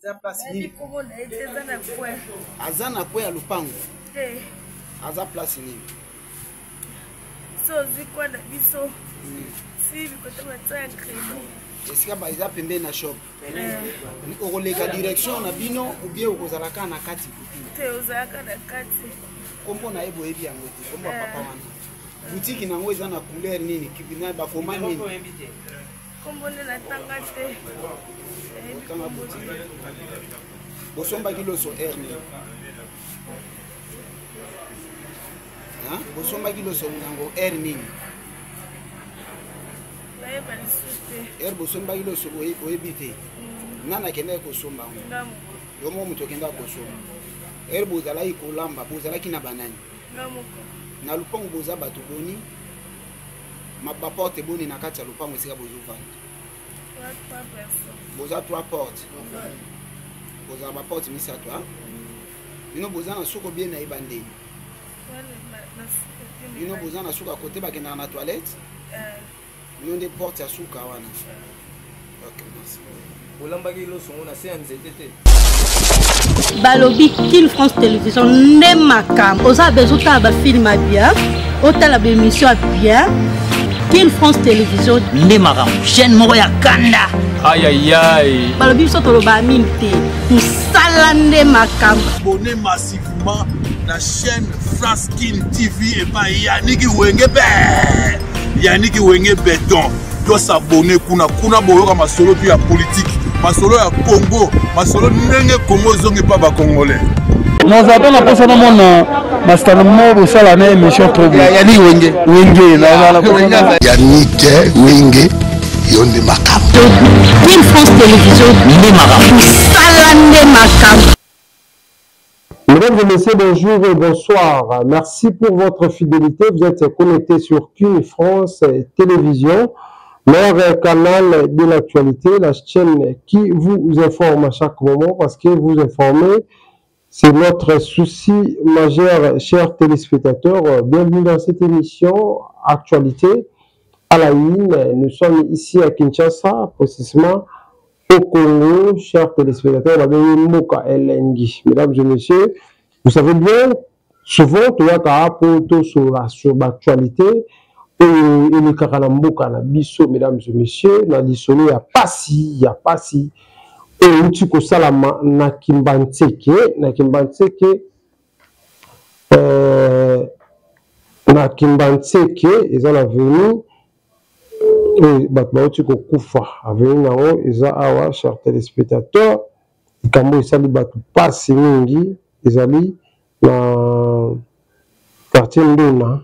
za place nini azana kwe ya lupango aza place nini so zikwa na biso si bikote matsa crédit esika ba iza pembe na shop okoleka direction na bino ou bien okozalaka na kati te ozalaka na kati kombo na ebo ebi yango te kombo papa wana boutique nango eza na couleur nini kibina ba koma nini kombo na tanga te kama boutique bosomba kilo so R nini hein bosomba kilo so nango R nini Herbo somba ilo so oebite nana kende ko somba yo mo muto kenda ko somba herbo zala ikolamba bozala kina banani na lupango boza batu boni ma porte boni na kati ya lupango esika bozuva boza 3 portes boza ba porte misato ha bino boza na soko bien na ibande bino boza na soko kote bakenda na toilette nous des portes à souka wana. OK, merci. Olambaki lo songo na CNZT. Balobi King France Télévision ne makam. Oza bezuta ba film bien, otala ba émission bien. King France Télévision ne makam. Chaîne moko ya kanda. Aïe aïe aïe. Balobi so to ba minte. Musala ne makam. Abonnez massivement la chaîne France King TV et pas Yannick Wengebe. Yannick Wenge Béton doit s'abonner kuna boyoka masolo puis ya politique masolo ya Congo masolo ndenge Congo zongi pas ba congolais nous avons la personne mon master mo ça la émission trop bien Yannick Wenge la Yannick Wenge yonde makam King France Télévision ne makam salande makam. Mesdames et messieurs, bonjour et bonsoir. Merci pour votre fidélité. Vous êtes connectés sur King France Télévision, leur canal de l'actualité, la chaîne qui vous informe à chaque moment parce que vous informer, c'est notre souci majeur, chers téléspectateurs. Bienvenue dans cette émission Actualité à la une. Nous sommes ici à Kinshasa, précisément au Congo, chers téléspectateurs, mesdames et messieurs, vous savez bien, souvent, tu as sur l'actualité, et le Kakalamboka, mesdames et messieurs, dans l'isolo, il n'y a pas si, et tu as salama na Kimbantseke, ils ont l'avenir. Et batbauti ko kufa avec nango eza awa chers téléspectateurs ikambo esali batu pasi mingi ezali na quartier Ndona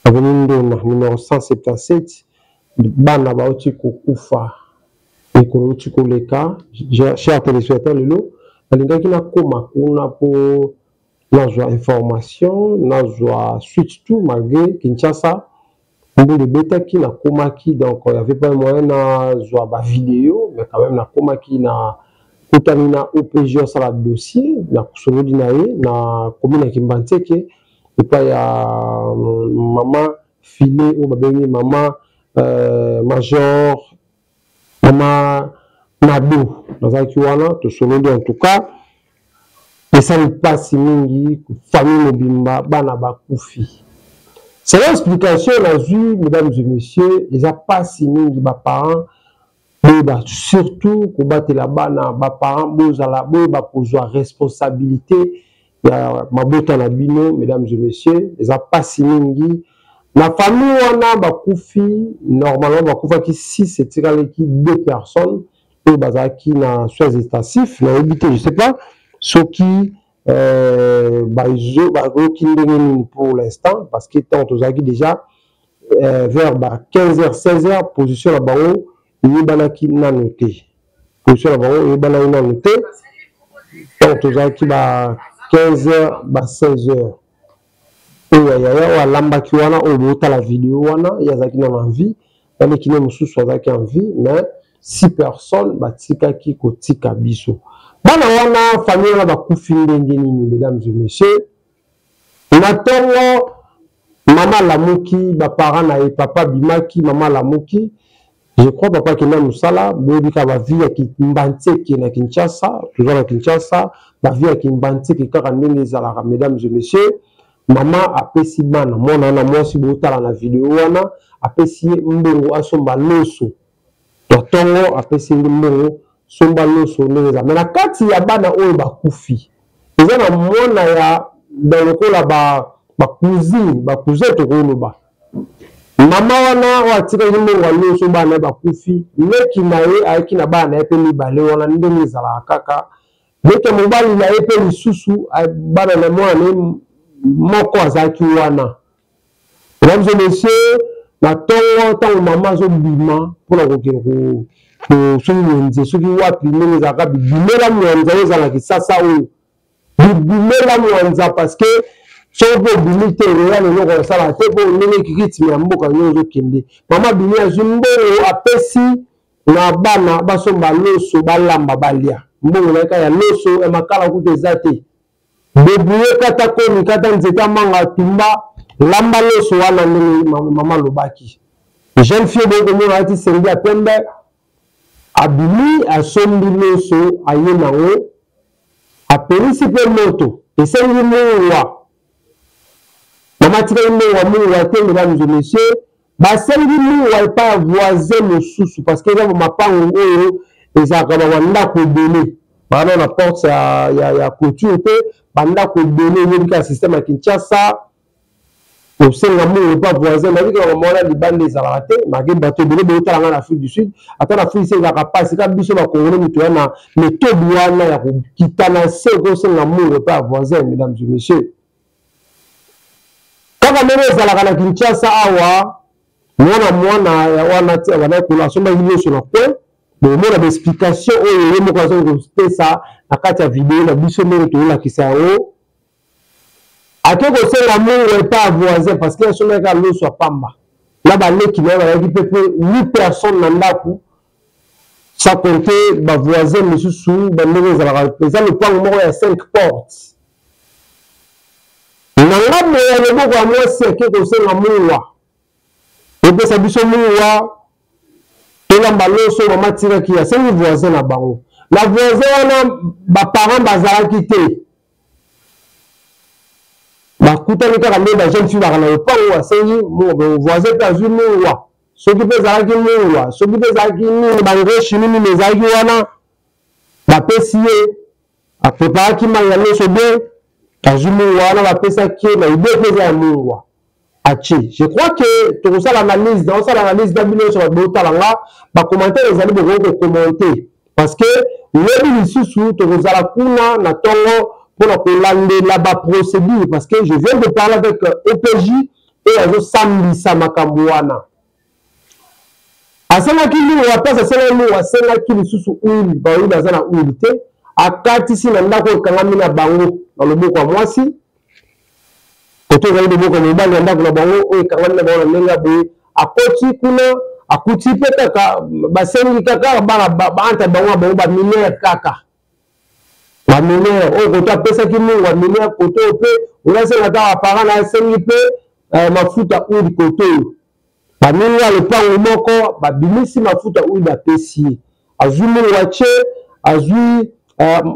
avenue Ndona numéro 177 bana bauti ko kufa ekolo uti ko leka chers téléspectateurs lelo balingaki na koma kuna po nazwa information nazwa suite tout malgré Kinshasa le bêta qui n'a komaki donc il y avait pas moyen na jouer ba vidéo mais quand même na komaki na kutamina OPG sur la dossier na kusolo dinaye na commune Kimbantseke et pas ya maman filé ou babengi maman major maman Nado dans un kiwana to solo en tout cas et ça ne passe mingi famille mobimba bana ba kufi. C'est l'explication, la vue, mesdames et messieurs, ils n'ont pas signé les parents, surtout, pour battre là-bas, les parents, ils ont responsabilité, mesdames et messieurs, ils n'ont pas signé. La famille, on a Koufi, normalement, Koufi, si c'est 2 personnes, qui ont soins intensifs, je ne sais pas, ce qui pour l'instant parce que tant aux agues déjà vers 15h 16h position là-bas il y a qui n'a noté position là-bas il y a noté tant aux agues 15h 16h et il y a lamba qui wana au bout la vidéo wana il y a qui n'a envie il y a qui n'a musu soit qui envie mais 6 personnes batika qui kotika biso. Bana wana famille na bakufi ndenge nini mesdames et messieurs natongo mama lamuki ba parents na papa bimaki mama lamuki Je crois papa qui n'a musala, bobika ba vie ya Kimbantse qui na Kinshasa, toujours na Kinshasa, ba vie ya Kimbantse qui kaka ndenge ezalaka mesdames et messieurs. Maman apesi bana mona na mwasi botala na vidéo wana apesi mbongo asomba loso. Totongo apesi mbongo somba loso ndenge mais na kati ya bana oyo bakufi. Eza na mwana ya dans le cola ba cousin to koloba. Mama wana watika mbongo wa loso bana bakufi, meki na ye ayeki na bana epe mibale wana ndenge ezala kaka. Meki mobali na epe lisusu bana na mwana moko azaki wana. Mesdames et messieurs, na tongo tango mama zo bima pona kokeko soki soki wapi ndenge ezalaka bimela mwanza oyo ezalaki sasa oyo bimela mwanza parce que soki mpo bimi te eya lelo kosala te mpo ndenge kikitimi ya mboka nyo ozokende mama bimi azwi mbongo apesi na bana basomba loso balamba balia mbongo na eka ya loso ya makala kuta eza te bebuye kata komi kata nzeta manga tumba lamba loso wana ndenge mama lobaki jeune fille bokomona ati sengi ya pembe abimi asombi loso aye nango apelisi mpe moto esengi muwa mama tikali muwa te mesdames et messieurs basengi muwa epa ya voisin mosusu parce que eza mapango oyo ezalaka bawandako ebele bana na porte ya couture pe bandako ebele eyebika ya système ya Kinshasa osenga mungu epa voisin nabika bamona libanda ezalaka te make bato ebele boyotalanga na Afrique du Sud ata na Afrique ezalaka pasi ka biso bakongole mitu ya na méthode wana ya kokita na se kosenga mungu epa ya voisin mesdames et messieurs kaka ndenge ezalaka na Kinshasa awa mwana wana te abandaki kola asombaki nyonso na kwe bomona baexplication oyo ye moko azongi kopesa na kati ya video na biso ndenge toolakisa yango ake kosenga mungu epa ya voisin parce que asombaki loso ya pamba na baleki na ye bazalaki mpe 8 personnes na ndako sans compter bavoisin mosusu bandenge ezalaka eza lopango moko ya 5 portes na ngambo ya loboko ya mwasi ake kosenga mungu epesa biso mungu tolamba loso mama tikaki asengi voisin na bango na voisin wana baparent bazalaki te bakutani kaka nde bajeune fille baka na lopango asengi voisin mpe azwi mungu soki mpe ezalaki mungu soki mpe ezalaki nini bangeshi nini ezalaki wana bapesi ye apreparaki mai ya loso bien azwi mungu wana bapesaki ye na ide mpe eza ya mungu achi. Je crois que tout ça l'analyse, dans ça l'analyse d'abino sur le talanga, ba commentaire les amis de commenter parce que le sous tout ça la kuna na tongo pour la kolande la ba procédure parce que je viens de parler avec OPJ et azo samedi samakambuana. Asana kili wa pesa sala mu asana kili susu uili ba uili azana uilité akati si na ndako kangamina bango na loboko mwasi koto za loboko mobali ya ndako na bango oyo kangamina bango na ndenge boye akoti kuna akuti pe kaka basengi kaka baanta bango bango ba minere kaka ba minere oyo koto apesa ki mungu ba minere koto pe unasenga ta apara na sengi pe mafuta uili koto ba minere lopango moko ba bimisi mafuta uili bapesi azwi mungu wache azwi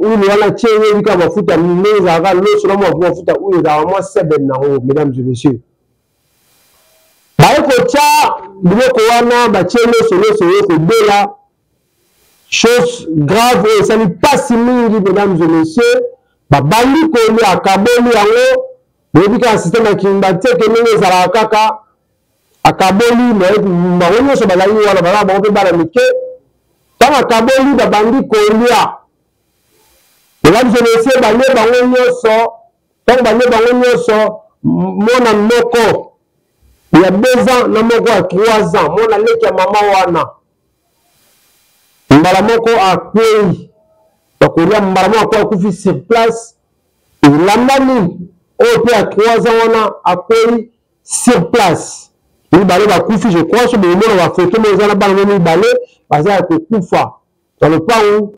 uili wana tchenye vika mafuta mineza aka loso na mafuta uili za mwa seben na o mesdames et messieurs baye kocha biloko wana batie loso yoko bela chose grave et ça n'est pas si mingi mesdames et messieurs babandi kolia akaboli yango bobika système ya Kimbantse ndenge ezalaka kaka akaboli bango nyonso bazali wana bana bango mpe bana mike ntango akaboli babandi kolia mesdames et messieurs balie bango nyonso ntango balie bango nyonso mwana moko ya 2 ans na moko ya 3 ans mwana leki ya mama wana mbala moko akwei bakolia mbala moko akwei akufi sur place elandani oyo mpe ya 3 ans wana akwei sur place mibale bakufi je crois so bomona bafoto mo eza na bana mo mibale baza ya kokufa na lopango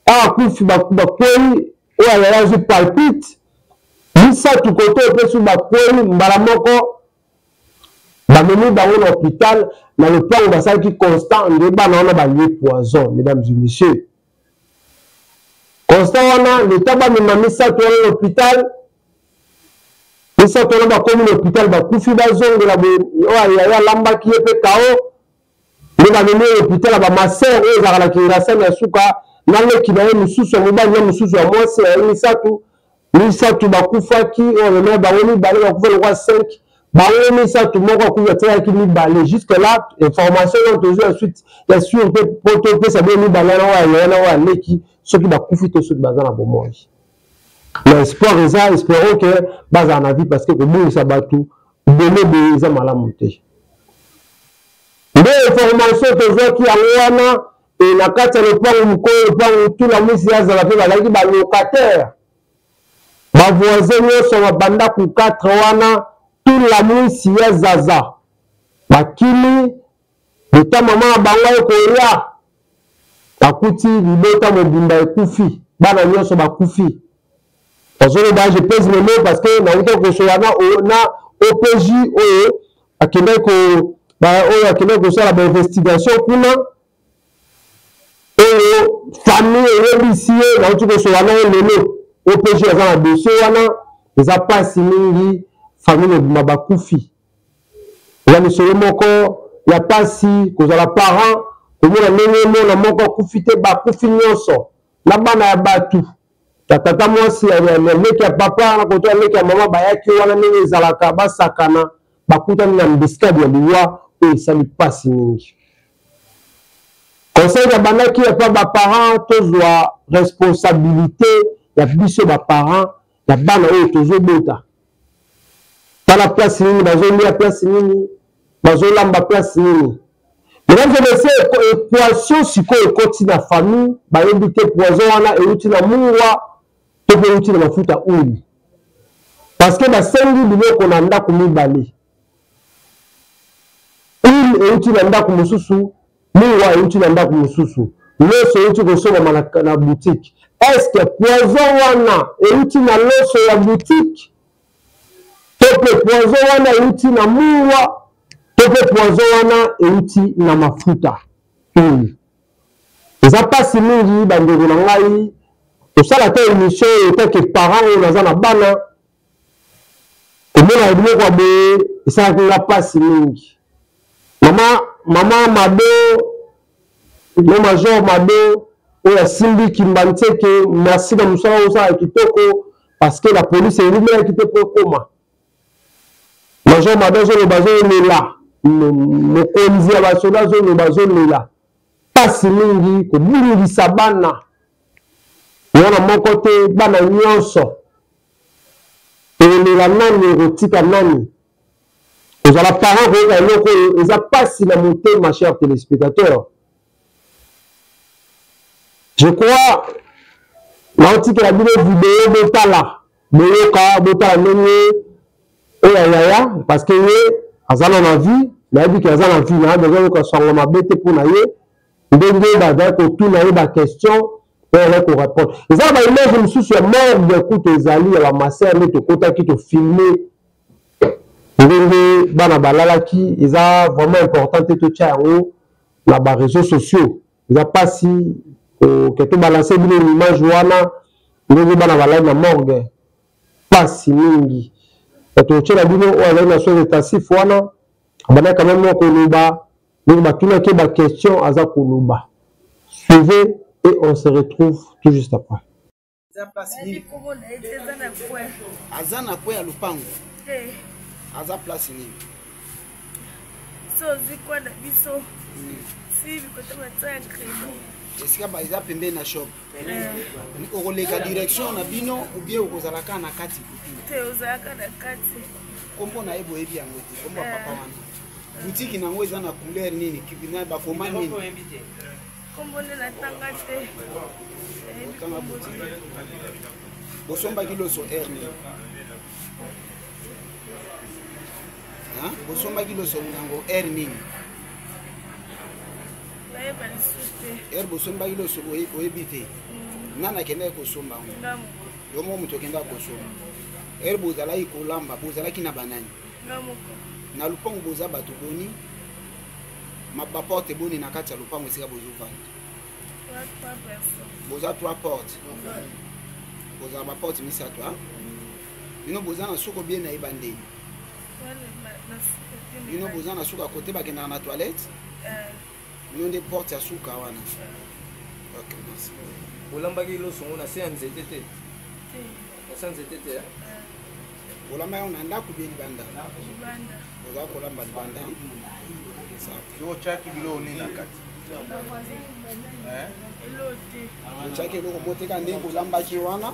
akufi bakwei oyo ayala azwi palpite misatu koto epesu bakwei mbala moko bamemi bango na hôpital na lopango basalaki constant nde bana wana balie poison, mesdames et messieurs. Constant wana leta bamema misato wana na hôpital, misato wana bakomi na hôpital bakufi bazongela oyo yaya alambaki ye mpe kao nde bamemi na hôpital bamaser oyo ezalaka na kingasani ya suka na leki na ye mosusu ya mobali na mosusu ya mwasi ya ye misato bakufaki oyo bamemi bango mibale bakufa lokwa 5 bango misato moko akufi atiaki mibale jusque là information oyo tozwi ensuite ya sur mpe po topesa bino mibale wana oyo ayaya na oyo aleki soki bakufi to soki baza na bomoi. Mais espoir eza, espérons que bazala na vie parce que kobungisa bato bele eza malamu te. Nde information tozwaki yango wana na kati ya lopango mokolo lopango tula mwisi azala mpe bazalaki balocataire bavoisin nyonso babandako 4 wana tula mwisi ya zaza bakili leta mama na bango ekoya akuti libota mobimba ekufi bana nyonso bakufi. Je pèse le mot parce que na uta kosola na OPJ oyo akende ko sala ba investigation kuna oyo famille rebisi na uta kosola na lelo OPJ aza na dossier wana eza pasi mingi famille mabakufi ya misolo moko ya pasi kozala parent komona ndenge mona moko akufi te bakufi nyonso na bana ya batu tata mwasi ya leki ya papa na koto ya leki ya mama bayaki wana ndenge ezalaka basakana bakutani na mbiskade ya liwa oyo esali pasi mingi. Conseil ya bandaki ya pa baparent tozwa responsabilité ya biso baparent ya bana oyo tozobota tala place nini bazolia place nini bazolamba place nini. Mesdames et messieurs, équation sikoyo ekoti na famille bayebi te poison wana euti na mungwa to pe euti na mafuta uli parce que basengi biloko na ndako mibale uli euti na ndako mosusu mungwa euti na ndako mosusu loso euti kosoma na boutique. Est-ce que poison wana euti na loso ya boutique to pe poison wana euti na mungwa tope poison wana euti na mafuta eza pasi mingi bandeko na ngai tosala te émission etake parent oyo naza na bana komona biloko ya boye esalaki nga pasi mingi. mama mado no major mado oyo asimbi kimbanteke merci na mosala oyo osala kitoko parce que la police elimelaki te po ekoma major mado azoloba azoyelela mokonzi ya basoda azoloba azolela pasi mingi kobulingisa bana wana moko te bana nyonso elela nani ekotika nani ozala parent koyoka eloko oyo eza pasi na motema cher téléspectateur. Je crois naotikela bino video botala boyoka botala ndenge oyo yaya parce que ye azala na vie nayebi ke aza na vie na besoin yoka sango mabe te mpo na ye ndenge bazali kotuna ye baquestion oyo azali korépondre. Eza na baimage mosusu ya morgue kutu ezali ya bamaser nde tokotaki tofilme ndenge bana balalaki eza vraiment important te totya yango na baréseaux sociaux eza pasi ke tobalanse bino image wana ndenge bana balali na morgue pasi mingi totyela bino oyo azali na soin étatif wana abandaki quand même koloba ndenge batunaki baquestion aza koloba. Suivez et on se retrouve tout juste après. aza na kwe ya lupango aza place nini so zikwa na biso si bikote bataya crédit esika baza pembeni na shop okoleka direction na bino ubie okozalaka na kati te ozalaka na kati kombo na ye boyebi yango te kombo ya papa wana boutique nango eza na couleur nini kibina bakoma nini kombo nde natanga te kanga boutique bosombaki loso air nini bosombaki loso nango air nini nayeba lisusu te air bosombaki loso oyebi te nani akendaki kosomba ngo yo mo moto okendaki kosomba air bozalaki kolamba bozalaki na banani na lupango boza bato boni ma porte boni na kati ya lupango esika bozovanda boza 3 portes boza ba porte misato bino boza na suko bien na ebandeli bino boza na suka kote bakendaka na toilette bino nde porte ya suka wana. Ok, merci. olambaki loso ngo na se ya nzete te na se ya nzete te olamba yango na ndako bie libanda oza kolamba libanda otyaki biloko nini na kati otyaki eloko boteka nde bolambaki wana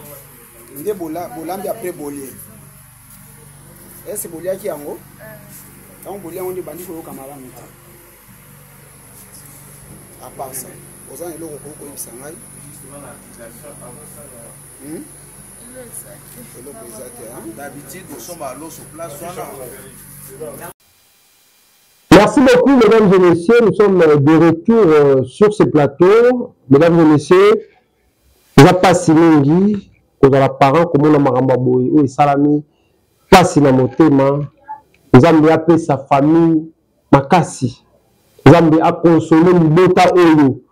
nde bolambi apres bolie ese boliaki yango ntango bolia yango nde bandi koyoka malamu te apart ça oza na eloko kokoyebisa ngai eloko eza te d'habitude osomba loso place wana. Merci beaucoup, mesdames et messieurs. Nous sommes de retour sur ce plateau. Mesdames et messieurs, nous avons passé Mingi, nous avons parents, comme on a Marambaboy, ou Salami, passé dans mon thème. Nous avons appelé sa famille Makasi. Nous avons consolé le Bota Oyo.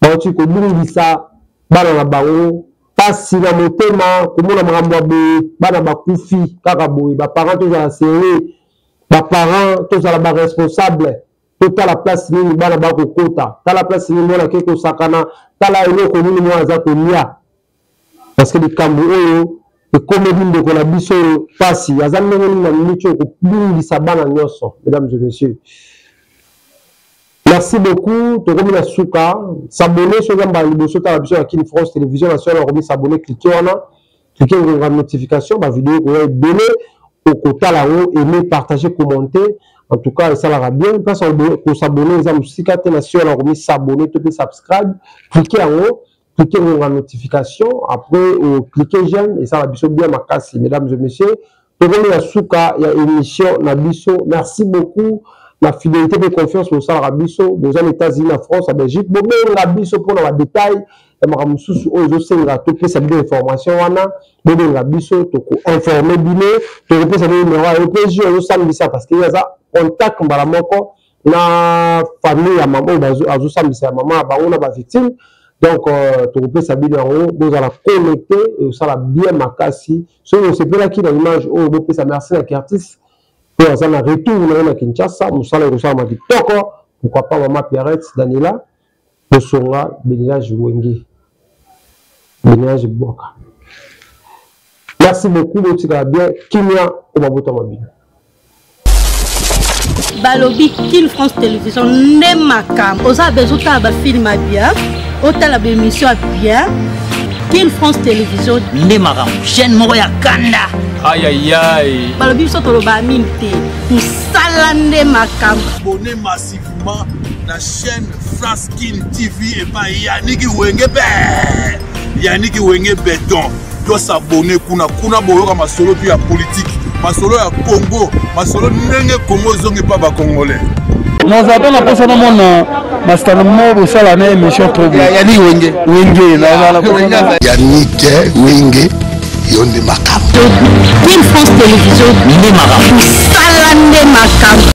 Nous avons ça, Bana Bao, passé dans mon thème, comme on a Marambaboy, Bana Bakoufi, Karaboy, les parents, tous à la série. Les parents, tous à la responsable, tout à la place, ni bana bako kota, à la place, ni mona keko sakana, à la eloko ni mona zakonia. Parce que les Camboués, les comédiens de Colabiso, passent, il y a jamais une minute au plus de sabana nyoso, mesdames et messieurs. Merci beaucoup, Togomi Nasuka, s'abonner sur la King France Télévision Nationale, s'abonner, cliquez sur la notification, ma vidéo, vous allez donner. Au côté là-haut, aimer, partager, commenter. En tout cas, ça ira bien. Pour s'abonner, vous avez s'abonner, subscribe, cliquez en haut, cliquez sur la notification. Après, cliquez j'aime et ça va bien ma casse, mesdames et messieurs. Il y a émission Nabiso. Merci beaucoup. La fidélité de confiance pour ça, Rabiso. Vous êtes aux États-Unis, en France, en Belgique. Bon, mais Rabiso pour les détails. Information informer parce qu'il y a contact na famille à maman maman victime donc vous allez connecter et vous allez bien makasi c'est pas là qui dans l'image vous ça merci à artiste pour un retour à Kinshasa vous allez pourquoi pas maman Pierrette Daniela pour Songa Benilage Wenge Benilage Boka. Merci beaucoup, vous êtes bien. Kimia, on va voter ma vie. Balobi King France Télévision, n'est ma cam. Vous avez besoin de film bien, autant la émission bien. King France Télévision, n'est ma cam. Chaîne Moya Kanda. Aïe aïe aïe. Balobi soit au bas minte. Tout ça n'est ma cam. Abonnez massivement la chaîne France King TV et pas Yannick Wenge. Yannick Wenge Béton. Doit s'abonner kuna boyoka masolo puis ya politique masolo ya Congo masolo ndenge Congo zongi pas ba congolais nous avons la personne à mon master mo ça la émission trop bien Yannick Wenge la Yannick Wenge yonde makam King France Télévision ni makam ça la makam.